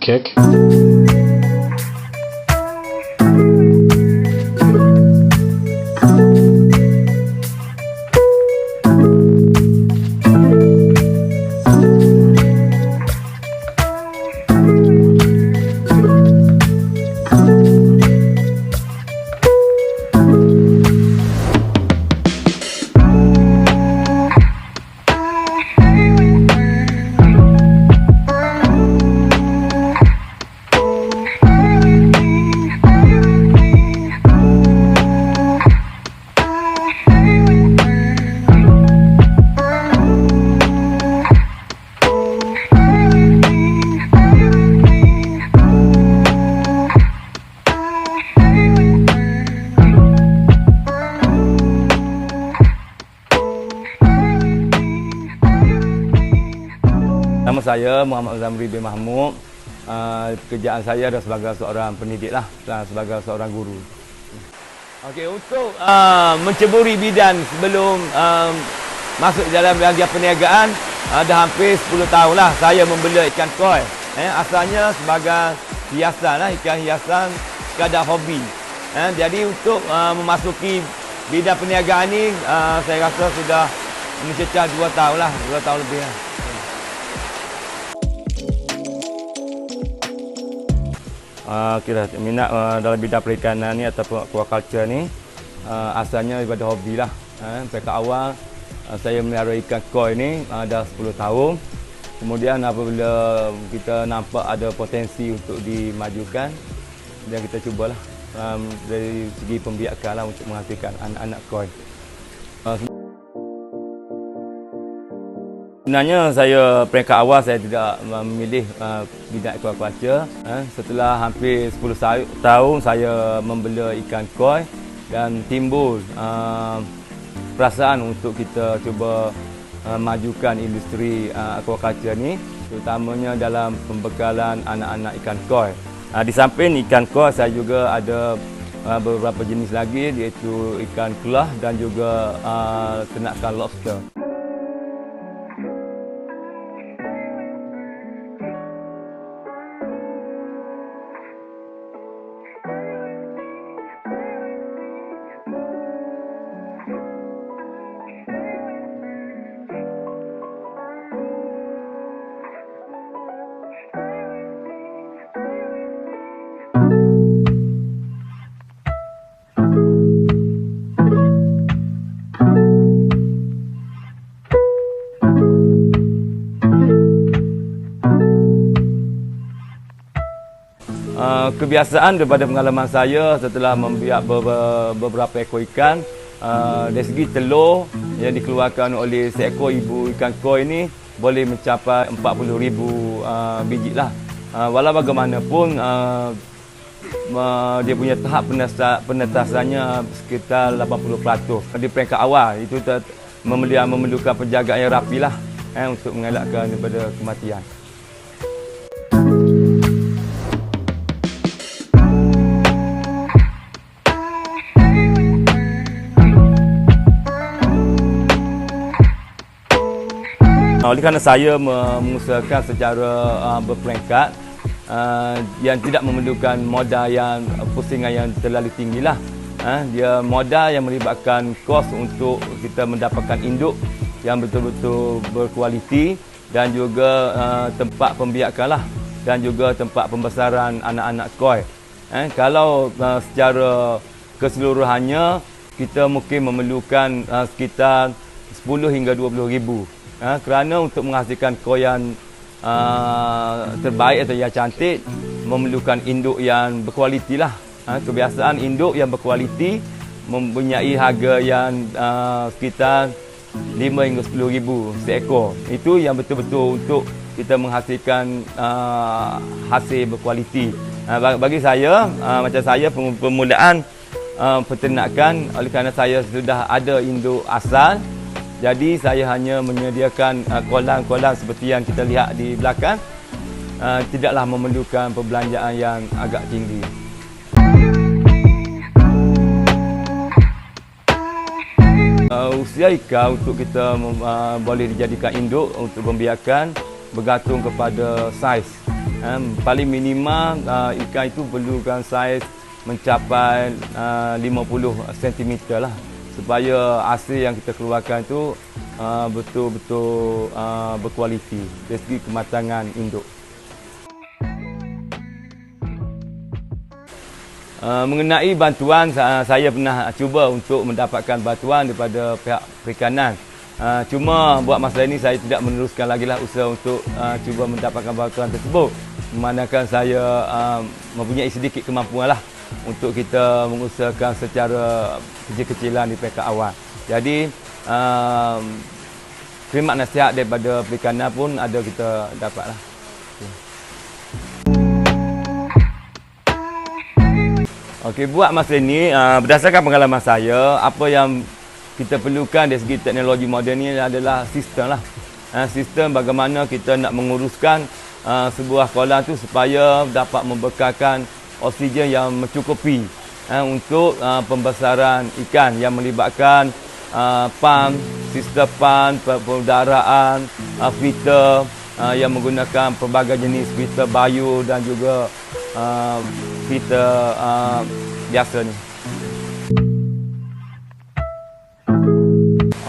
kick. Nama saya Muhammad Zamri bin Mahmud. Pekerjaan saya adalah sebagai seorang pendidik lah, sebagai seorang guru. Okey, untuk menceburi bidan sebelum masuk dalam bahagian perniagaan, dah hampir 10 tahun lah saya membela ikan koi. Asalnya sebagai hiasan lah, ikan hiasan sekadar hobi. Jadi untuk memasuki bidang perniagaan ni, saya rasa sudah mencecah 2 tahun lah, 2 tahun lebih lah. Kira minat dalam bidang perikanan ni ataupun aquaculture ni asalnya daripada hobi lah. Pada awal saya melihara ikan koi ni dah 10 tahun. Kemudian apabila kita nampak ada potensi untuk dimajukan, dan kita cubalah dari segi pembiakan lah untuk menghasilkan anak-anak koi. Sebenarnya saya peringkat awal saya tidak memilih bidang aquaculture. Setelah hampir 10 tahun saya membela ikan koi dan timbul perasaan untuk kita cuba majukan industri aquaculture ni, terutamanya dalam pembekalan anak-anak ikan koi. Di samping ikan koi saya juga ada beberapa jenis lagi, iaitu ikan kelah dan juga ternakan lobster. Kebiasaan daripada pengalaman saya setelah membiak beberapa ekor ikan, dari segi telur yang dikeluarkan oleh seekor ibu ikan koi ini boleh mencapai 40,000 biji lah. Walau bagaimanapun dia punya tahap penetasannya sekitar 80%. Di peringkat awal itu memerlukan penjagaan yang rapi lah untuk mengelakkan daripada kematian. Oleh kerana saya mengusahakan secara berperingkat yang tidak memerlukan modal yang pusingan yang terlalu tinggi lah. Dia modal yang melibatkan kos untuk kita mendapatkan induk yang betul-betul berkualiti dan juga tempat pembiakan lah, dan juga tempat pembesaran anak-anak koi. Kalau secara keseluruhannya kita mungkin memerlukan sekitar 10 hingga 20,000. Kerana untuk menghasilkan koi yang terbaik atau yang cantik memerlukan induk yang berkualiti lah. Kebiasaan induk yang berkualiti mempunyai harga yang sekitar 5 hingga 10,000 seekor. Itu yang betul-betul untuk kita menghasilkan hasil berkualiti. Bagi saya, macam saya permulaan peternakan, oleh kerana saya sudah ada induk asal, jadi saya hanya menyediakan kolam-kolam seperti yang kita lihat di belakang. Tidaklah memerlukan perbelanjaan yang agak tinggi. Usia ikan untuk kita boleh dijadikan induk untuk pembiakan bergantung kepada saiz. Paling minima ikan itu perlukan saiz mencapai 50 cm lah, supaya hasil yang kita keluarkan itu betul-betul berkualiti dari segi kematangan induk. Mengenai bantuan, saya pernah cuba untuk mendapatkan bantuan daripada pihak perikanan. Cuma buat masa ini saya tidak meneruskan lagi lah usaha untuk cuba mendapatkan bantuan tersebut. Memandangkan saya mempunyai sedikit kemampuan lah untuk kita mengusahakan secara kecil-kecilan di peringkat awal. Jadi khidmat nasihat daripada perikanan pun ada kita dapat lah. Okey, buat masa ini berdasarkan pengalaman saya, apa yang kita perlukan dari segi teknologi moden ini adalah sistem lah. Sistem bagaimana kita nak menguruskan sebuah kolam tu supaya dapat membekalkan oksigen yang mencukupi untuk pembesaran ikan yang melibatkan pam, sistem pam, pengudaraan, filter yang menggunakan pelbagai jenis filter bio dan juga filter biasa ni.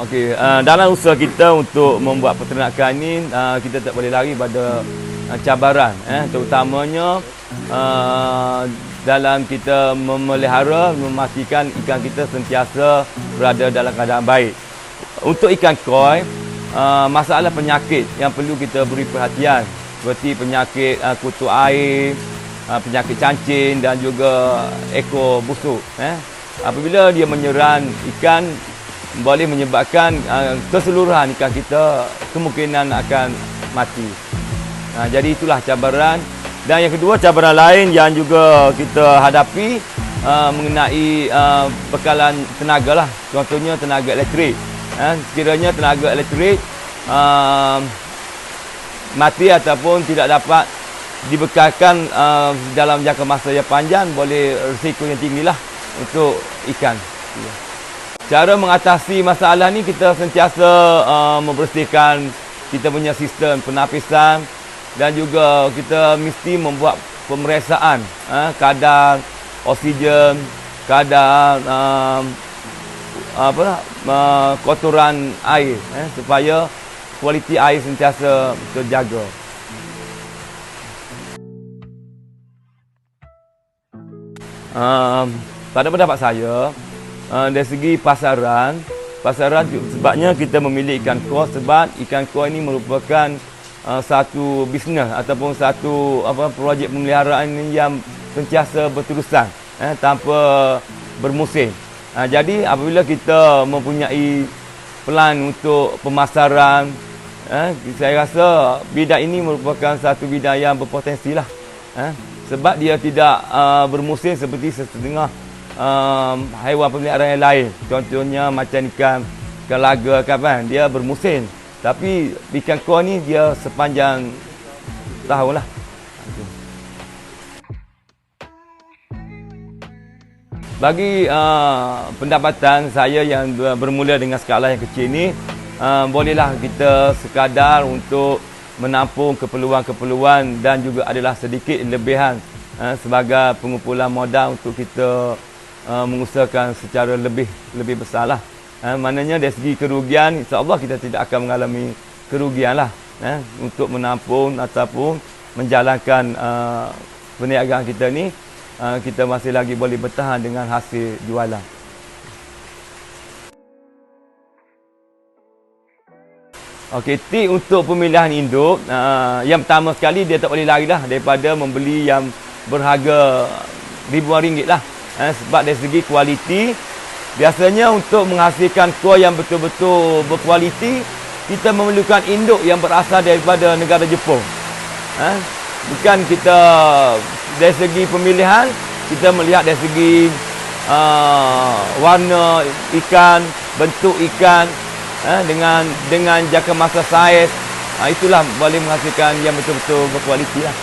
Okey, dalam usaha kita untuk membuat peternakan ini, kita tak boleh lari pada cabaran, terutamanya dalam kita memelihara, memastikan ikan kita sentiasa berada dalam keadaan baik. Untuk ikan koi, masalah penyakit yang perlu kita beri perhatian seperti penyakit kutu air, penyakit cancing dan juga ekor busuk. Apabila dia menyerang ikan, boleh menyebabkan keseluruhan ikan kita kemungkinan akan mati. Jadi itulah cabaran. Dan yang kedua, cabaran lain yang juga kita hadapi mengenai bekalan tenaga lah. Contohnya tenaga elektrik. Sekiranya tenaga elektrik mati ataupun tidak dapat dibekalkan dalam jangka masa yang panjang, boleh risiko yang tinggi lah untuk ikan. Cara mengatasi masalah ni, kita sentiasa membersihkan kita punya sistem penapisan dan juga kita mesti membuat pemeriksaan kadar oksigen, kadar kotoran air supaya kualiti air sentiasa terjaga. Pada pendapat saya, dari segi pasaran sebabnya kita memilih ikan koi, sebab ikan koi ini merupakan satu bisnes ataupun satu projek pemeliharaan yang sentiasa berterusan tanpa bermusim. Jadi apabila kita mempunyai plan untuk pemasaran, saya rasa bidang ini merupakan satu bidang yang berpotensi lah. Sebab dia tidak bermusim seperti setengah haiwan pemeliharaan yang lain. Contohnya macam ikan laga kan, dia bermusim. Tapi ikan koi ni dia sepanjang tahun lah. Bagi pendapatan saya yang bermula dengan skala yang kecil ni, bolehlah kita sekadar untuk menampung keperluan-keperluan dan juga adalah sedikit lebihan sebagai pengumpulan modal untuk kita mengusahakan secara lebih besar lah. Maknanya dari segi kerugian, insya-Allah kita tidak akan mengalami kerugian lah untuk menampung ataupun menjalankan perniagaan kita ni. Kita masih lagi boleh bertahan dengan hasil jualan. Okey, tip untuk pemilihan induk, yang pertama sekali dia tak boleh lari dah daripada membeli yang berharga ribuan ringgit lah. Sebab dari segi kualiti, biasanya untuk menghasilkan koi yang betul-betul berkualiti, kita memerlukan induk yang berasal daripada negara Jepun. Bukan kita dari segi pemilihan, kita melihat dari segi warna ikan, bentuk ikan, dengan jangka masa saiz, itulah boleh menghasilkan yang betul-betul berkualiti lah.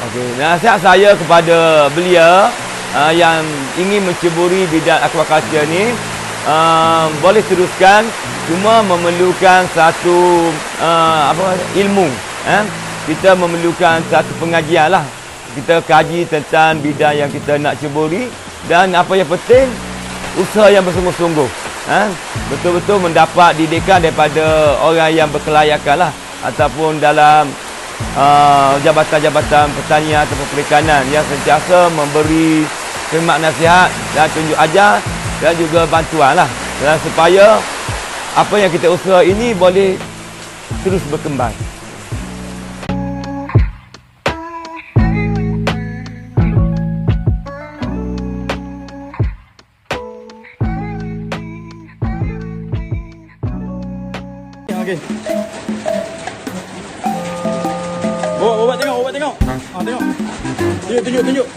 Okey, nasihat saya kepada belia yang ingin menceburi bidang aquaculture ni, boleh teruskan, cuma memerlukan satu ilmu. Kita memerlukan satu pengajian lah. Kita kaji tentang bidang yang kita nak ceburi, dan apa yang penting, usaha yang bersungguh-sungguh. Betul-betul mendapat didikan daripada orang yang berkelayakan lah, ataupun dalam jabatan-jabatan pertanian atau perikanan yang sentiasa memberi khidmat nasihat dan tunjuk ajar dan juga bantuan lah, dan supaya apa yang kita usaha ini boleh terus berkembang. Okey. Buat tengok. Tengok. Tunjuk.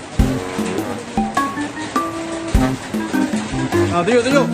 Tunjuk.